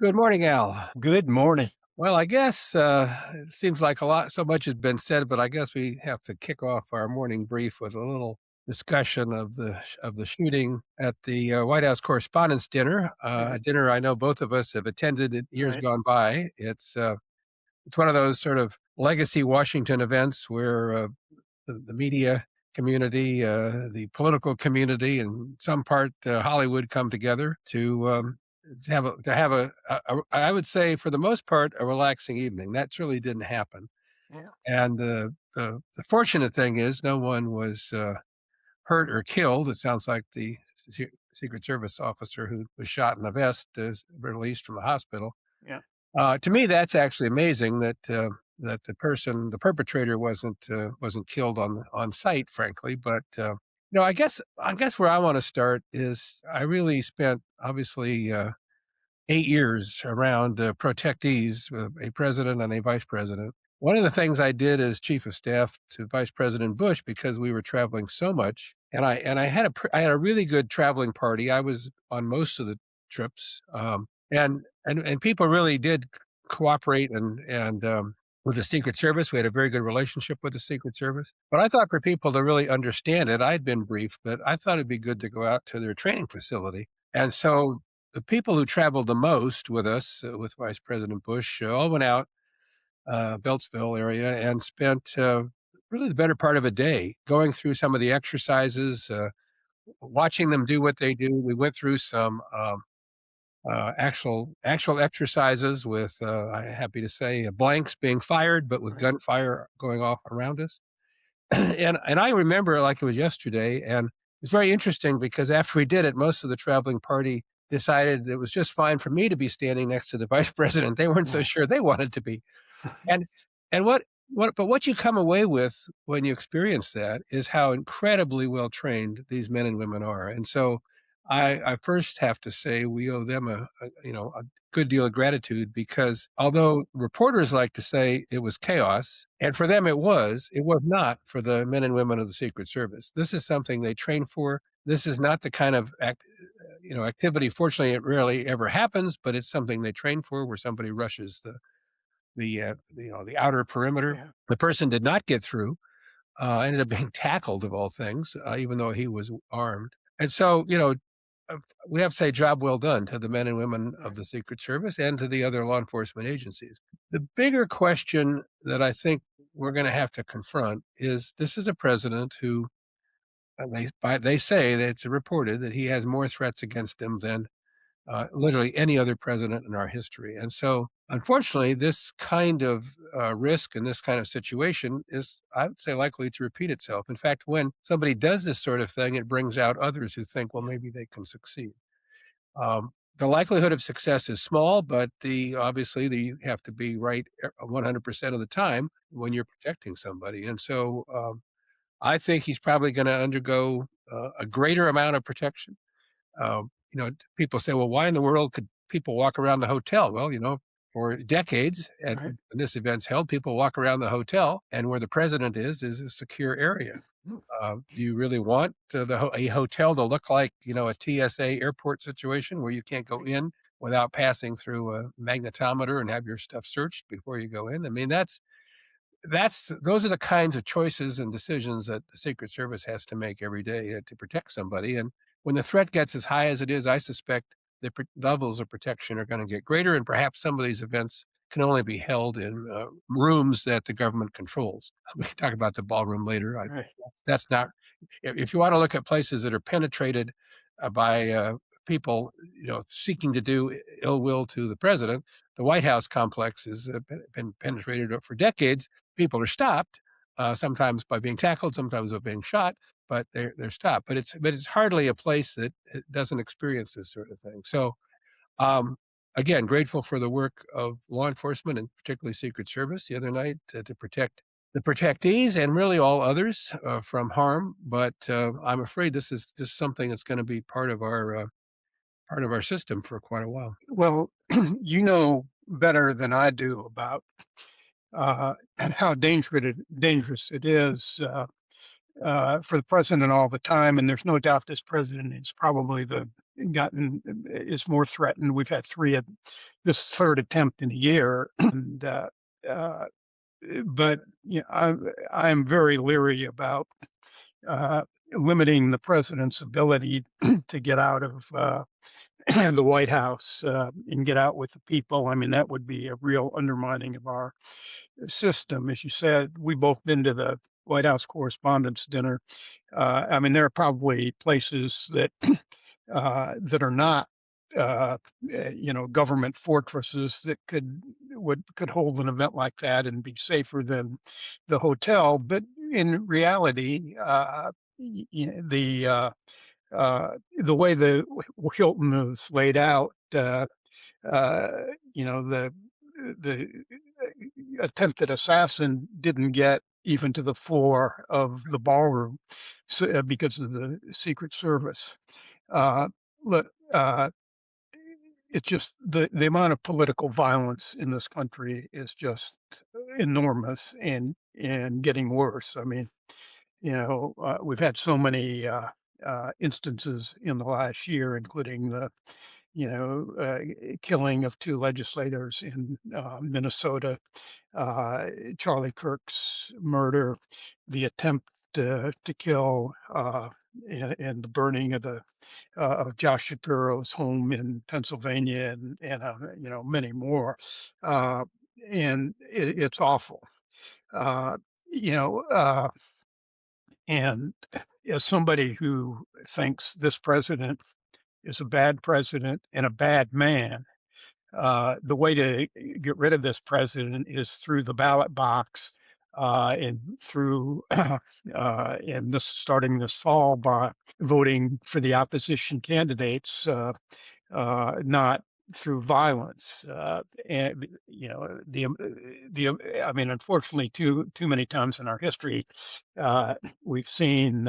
Good morning, Al. Good morning. Well, I guess it seems like so much has been said, but I guess we have to kick off our morning brief with a little discussion of the shooting at the White House Correspondents' Dinner, Right, a dinner I know both of us have attended in years right. gone by. It's one of those sort of legacy Washington events where the media community, the political community, and some part Hollywood come together to have I would say for the most part a relaxing evening. That really didn't happen. Yeah, And the fortunate thing is no one was hurt or killed. It sounds like the Secret Service officer who was shot in the vest is released from the hospital. yeah, To me, that's actually amazing that the perpetrator, wasn't killed on site, frankly. But I guess where I want to start is I really spent obviously 8 years around protectees, a president and a vice president. One of the things I did as chief of staff to Vice President Bush because we were traveling so much, and I had a really good traveling party. I was on most of the trips, and people really did cooperate and with the Secret Service. We had a very good relationship with the Secret Service. But I thought for people to really understand it, I'd been briefed, but I thought it'd be good to go out to their training facility. And so the people who traveled the most with us, with Vice President Bush, all went out, Beltsville area, and spent really the better part of a day going through some of the exercises, watching them do what they do. We went through some actual exercises with, I'm happy to say, blanks being fired, but with right. gunfire going off around us. And I remember it like it was yesterday, and it's very interesting because after we did it, most of the traveling party decided it was just fine for me to be standing next to the vice president. They weren't so Yeah, sure they wanted to be. And and what you come away with when you experience that is how incredibly well trained these men and women are. And so I first have to say we owe them a good deal of gratitude because although reporters like to say it was chaos, and for them it was not for the men and women of the Secret Service. This is something they train for. This is not the kind of activity. Fortunately, it rarely ever happens, but it's something they train for, where somebody rushes the outer perimeter. yeah, The person did not get through, ended up being tackled of all things, even though he was armed. And so, uh, we have to say job well done to the men and women of right. the Secret Service and to the other law enforcement agencies. The bigger question that I think we're going to have to confront is this is a president who they say that it's reported that he has more threats against him than literally any other president in our history. And so, unfortunately, this kind of risk and this kind of situation is, I would say, likely to repeat itself. In fact, when somebody does this sort of thing, it brings out others who think, well, maybe they can succeed. The likelihood of success is small, but you have to be right 100% of the time when you're protecting somebody. And so, I think he's probably going to undergo a greater amount of protection. People say, "Well, why in the world could people walk around the hotel?" Well, for decades, and Right. when this event's held, people walk around the hotel, and where the president is a secure area. Mm, Do you really want a hotel to look like a TSA airport situation where you can't go right. in without passing through a magnetometer and have your stuff searched before you go in? I mean, those are the kinds of choices and decisions that the Secret Service has to make every day to protect somebody. And when the threat gets as high as it is, I suspect the levels of protection are going to get greater, and perhaps some of these events can only be held in rooms that the government controls. We can talk about the ballroom later. Right. That's not if you want to look at places that are penetrated by people, seeking to do ill will to the president. The White House complex has been penetrated for decades. People are stopped, sometimes by being tackled, sometimes by being shot, but they're stopped. But it's hardly a place that doesn't experience this sort of thing. So, um, again, grateful for the work of law enforcement and particularly Secret Service the other night to protect the protectees and really all others from harm. But I'm afraid this is just something that's going to be part of our system for quite a while. Well, you know better than I do about and how dangerous it is for the president all the time. And there's no doubt this president is probably the gotten is more threatened. We've had three of this third attempt in a year, and uh, but you know, I'm very leery about uh, limiting the president's ability to get out of the White House and get out with the people. I mean, that would be a real undermining of our system. As you said, we both been to the White House Correspondents' Dinner. I mean, there are probably places that are not, government fortresses that could hold an event like that and be safer than the hotel. But in reality, the way the Hilton is laid out, uh, the attempted assassin didn't get even to the floor of the ballroom because of the Secret Service. Uh, look, it's just the amount of political violence in this country is just enormous and getting worse. I mean, we've had so many instances in the last year, including the killing of two legislators in Minnesota, Charlie Kirk's murder, the attempt to kill, and the burning of Josh Shapiro's home in Pennsylvania, and many more, uh, and it's awful. Uh, you know, and as somebody who thinks this president is a bad president and a bad man, the way to get rid of this president is through the ballot box, and through and this starting this fall by voting for the opposition candidates, not through violence. And I mean, unfortunately, too many times in our history, we've seen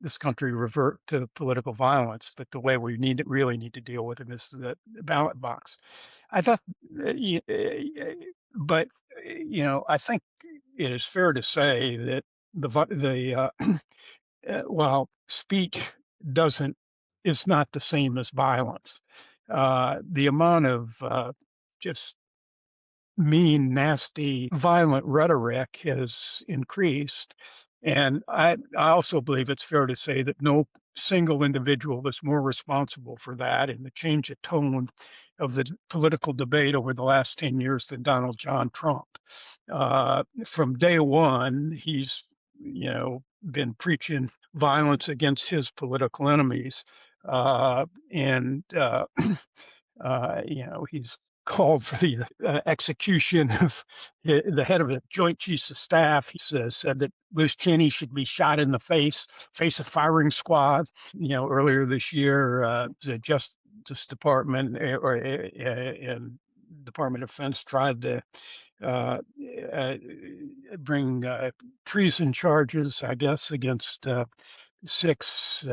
this country revert to political violence. But the way we really need to deal with it is the ballot box. I thought, uh, but I think it is fair to say that while speech doesn't is not the same as violence. The amount of just mean, nasty, violent rhetoric has increased. And I also believe it's fair to say that no single individual is more responsible for that and the change of tone of the political debate over the last 10 years than Donald John Trump. From day one, he's, been preaching violence against his political enemies. And he's called for the execution of the head of the Joint Chiefs of Staff. He's said that Liz Cheney should be shot in the face a firing squad. Earlier this year, the Justice Department and Department of Defense tried to uh, uh, bring treason charges, I guess, against six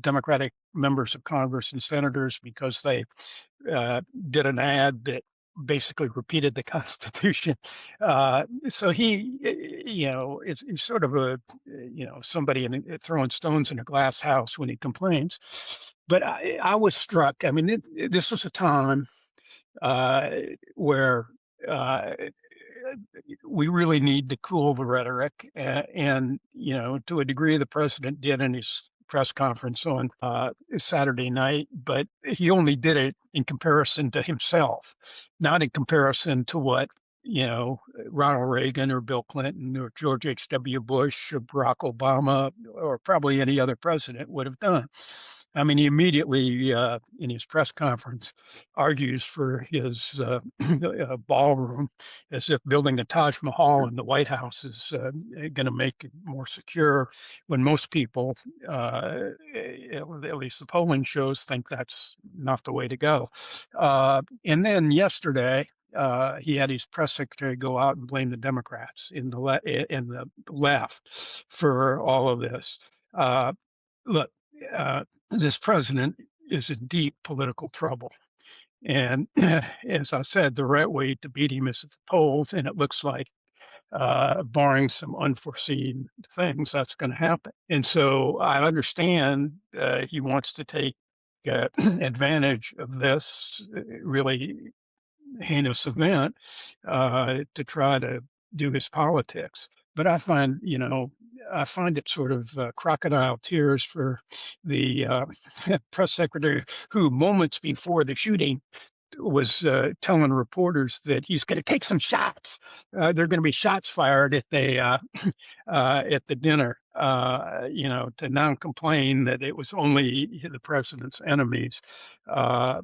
Democratic members of Congress and senators because they did an ad that basically repeated the Constitution. So he, is sort of somebody throwing stones in a glass house when he complains. But I was struck. I mean, this was a time uh, where uh, we really need to cool the rhetoric. And to a degree, the president did in his press conference on Saturday night, but he only did it in comparison to himself, not in comparison to what, Ronald Reagan or Bill Clinton or George H.W. Bush or Barack Obama or probably any other president would have done. I mean, he immediately, in his press conference, argues for his ballroom as if building a Taj Mahal in the White House is going to make it more secure, when most people, at least the polling shows, think that's not the way to go. And then yesterday, he had his press secretary go out and blame the Democrats in the left for all of this. Look, this president is in deep political trouble. And as I said, the right way to beat him is at the polls, and it looks like barring some unforeseen things, that's going to happen. And so I understand he wants to take advantage of this really heinous event to try to do his politics. But I find it sort of crocodile tears for the press secretary who, moments before the shooting, was telling reporters that he's going to take some shots. There are going to be shots fired at the dinner. To now complain that it was only the president's enemies. Uh,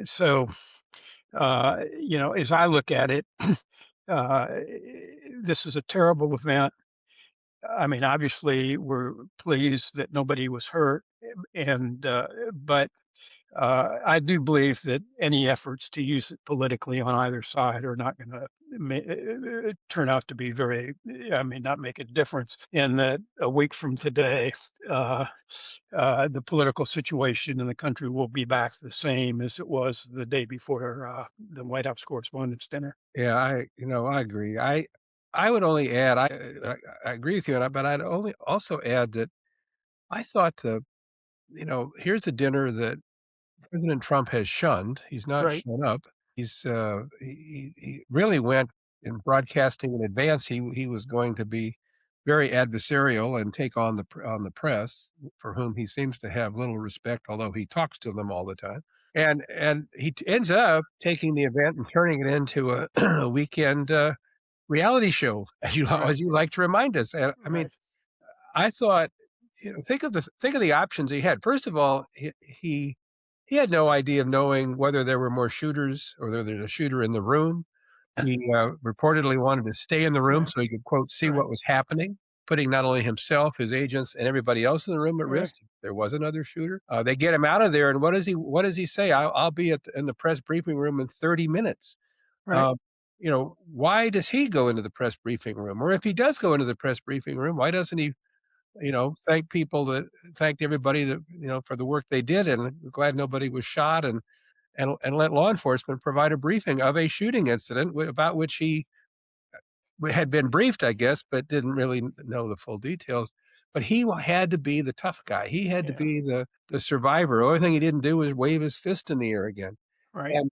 so, as I look at it, uh, this is a terrible event. I mean, obviously, we're pleased that nobody was hurt, and but I do believe that any efforts to use it politically on either side are not going to turn out to be not make a difference. And that a week from today, uh, the political situation in the country will be back the same as it was the day before the White House Correspondents' Dinner. Yeah, I agree. I would only add, I agree with you, but I'd only also add that I thought here's a dinner that President Trump has shunned. He's not Right, shown up. He really went in broadcasting in advance. He was going to be very adversarial and take on the press, for whom he seems to have little respect, although he talks to them all the time. And he ends up taking the event and turning it into a, a weekend reality show, right, as you like to remind us. And I mean, right, I thought, think of the options he had. First of all, he had no idea of knowing whether there were more shooters or whether there's a shooter in the room. He reportedly wanted to stay in the room right, so he could, quote, "see right, what was happening," putting not only himself, his agents, and everybody else in the room at right, risk. There was another shooter. They get him out of there, and what does he say? "I'll be in the press briefing room in 30 minutes." right. Uh, why does he go into the press briefing room? Or if he does go into the press briefing room, why doesn't he thanked everybody that, for the work they did, and glad nobody was shot, and let law enforcement provide a briefing of a shooting incident about which he had been briefed, I guess, but didn't really know the full details. But he had to be the tough guy. He had to Yeah, be the survivor. The only thing he didn't do was wave his fist in the air again. right, And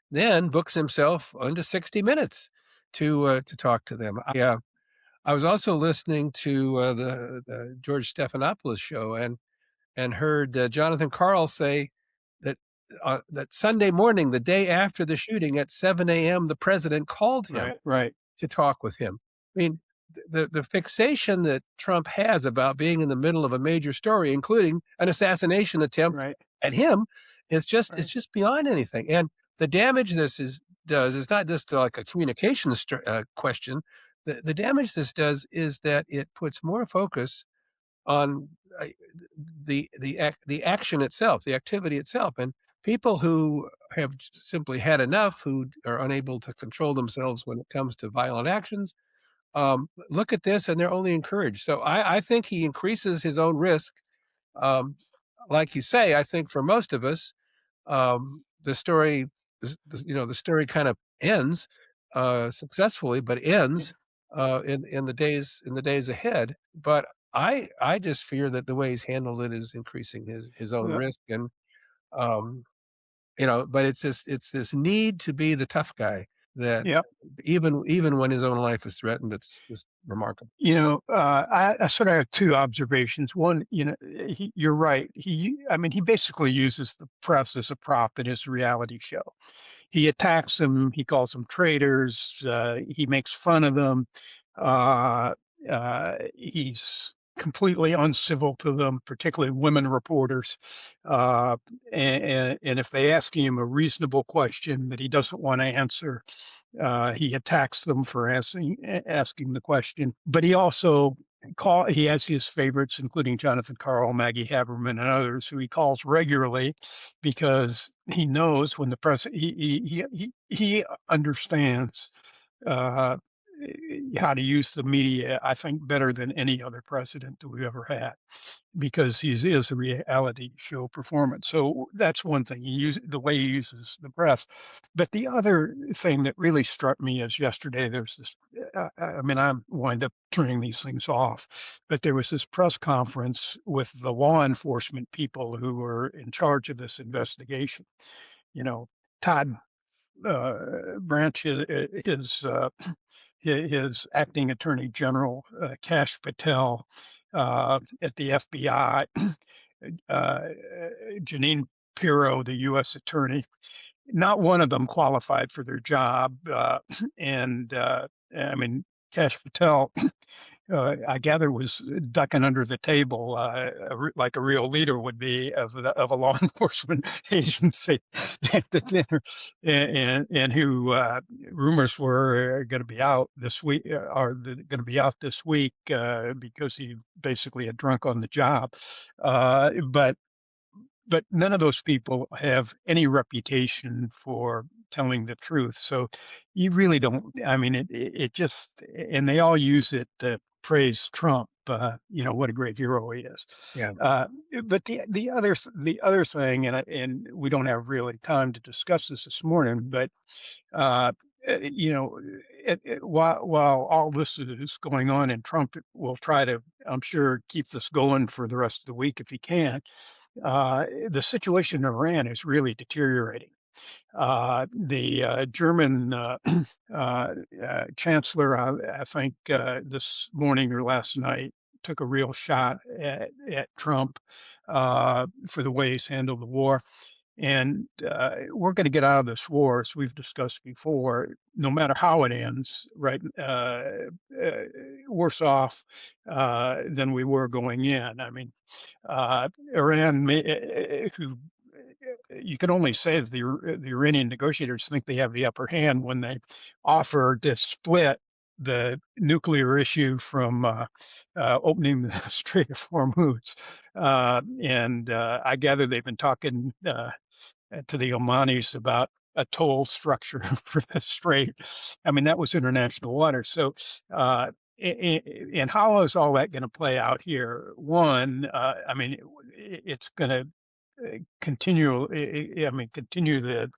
then books himself onto 60 Minutes to talk to them. I was also listening to the George Stephanopoulos show and heard Jonathan Karl say that that Sunday morning, the day after the shooting at 7 a.m., the president called him right, right. to talk with him. I mean, the fixation that Trump has about being in the middle of a major story, including an assassination attempt Right, at him, it's right, just beyond anything. And the damage does is not just like a communications question. The damage this does is that it puts more focus on uh, the action itself, the activity itself, and people who have simply had enough, who are unable to control themselves when it comes to violent actions, look at this and they're only encouraged. So I think he increases his own risk. Um, like you say, I think for most of us, the story, the story kind of ends successfully, but yeah, ends in the days ahead. But I just fear that the way he's handled it is increasing his own well, risk, and um, but it's this need to be the tough guy that yeah. even when his own life is threatened, it's just remarkable. I sort of have two observations. One, you're right. He basically uses the press as a prop in his reality show. He attacks them. He calls them traitors. He makes fun of them. Uh, he's completely uncivil to them, particularly women reporters. Uh, and if they ask him a reasonable question that he doesn't want to answer, he attacks them for asking the question. But he has his favorites, including Jonathan Karl, Maggie Haberman, and others, who he calls regularly because he knows when the press he understands uh, how to use the media, I think, better than any other president that we've ever had, because he is a reality show performance. So that's one thing. He use the way he uses the press. But the other thing that really struck me is yesterday there's this. I mean, I wind up turning these things off, but there was this press conference with the law enforcement people who were in charge of this investigation. You know, Todd Branch, his acting attorney general, Kash Patel, at the FBI, uh, Janine Pirro, the U.S. attorney. Not one of them qualified for their job. And I mean, Kash Patel, I gather, was ducking under the table, like a real leader would be of a law enforcement agency at the dinner, and who rumors were going to be out this week, are going to be out this week because he basically had drunk on the job. But none of those people have any reputation for telling the truth. So you really don't. I mean, it just, and they all use it to praise Trump. What a great hero he is. Yeah, Uh, but the other thing, and we don't have really time to discuss this morning, but uh, you know, while all this is going on, and Trump will try to, I'm sure, keep this going for the rest of the week if he can. The situation in Iran is really deteriorating. The German chancellor, I think, this morning or last night, took a real shot at Trump for the way he's handled the war. And we're going to get out of this war, as we've discussed before, no matter how it ends, right? Worse off than we were going in. I mean, Iran, who you can only say that the Iranian negotiators think they have the upper hand when they offer to split the nuclear issue from opening the Strait of Hormuz. And I gather they've been talking to the Omanis about a toll structure for the strait. I mean, that was international water. So, and how is all that going to play out here? One, I mean, it's going to continue. I mean, continue the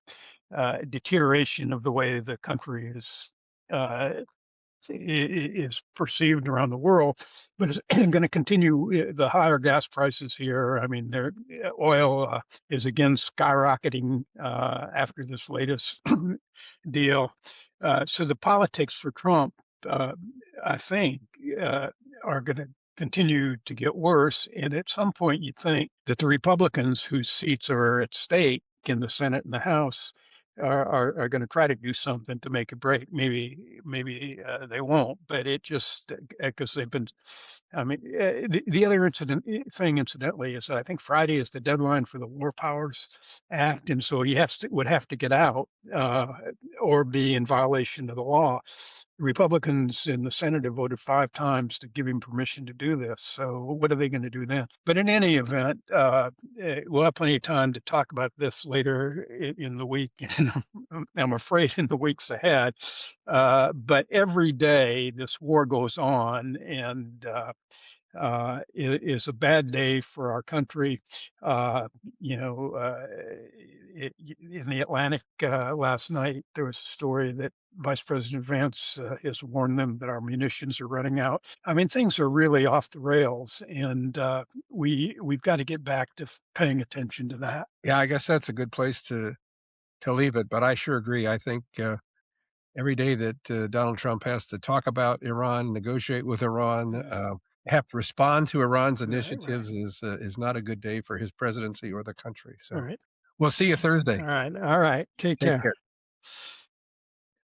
deterioration of the way the country uh, is perceived around the world, but it's going to continue the higher gas prices here. I mean, oil is again skyrocketing after this latest deal. So the politics for Trump, uh, I think, uh, are going to continue to get worse. And at some point, you think that the Republicans whose seats are at stake in the Senate and the House are going to try to do something to make a break. Maybe they won't, but it just because they've been. I mean, the other thing, incidentally, is that I think Friday is the deadline for the War Powers Act, and so would have to get out or be in violation of the law. Republicans in the Senate have voted 5 times to give him permission to do this. So what are they going to do then? But in any event, we'll have plenty of time to talk about this later in the week, and I'm afraid in the weeks ahead. But every day this war goes on, and it is a bad day for our country. Uh, in the Atlantic last night, there was a story that Vice President Vance has warned them that our munitions are running out. I mean, things are really off the rails, and we've got to get back to paying attention to that. yeah. I guess that's a good place to leave it. But I sure agree. I think every day that Donald Trump has to talk about Iran, negotiate with Iran, Yeah. have to respond to Iran's Right, initiatives right. is not a good day for his presidency or the country. All So right. we'll see you Thursday. All right. All right. Take Take care. care.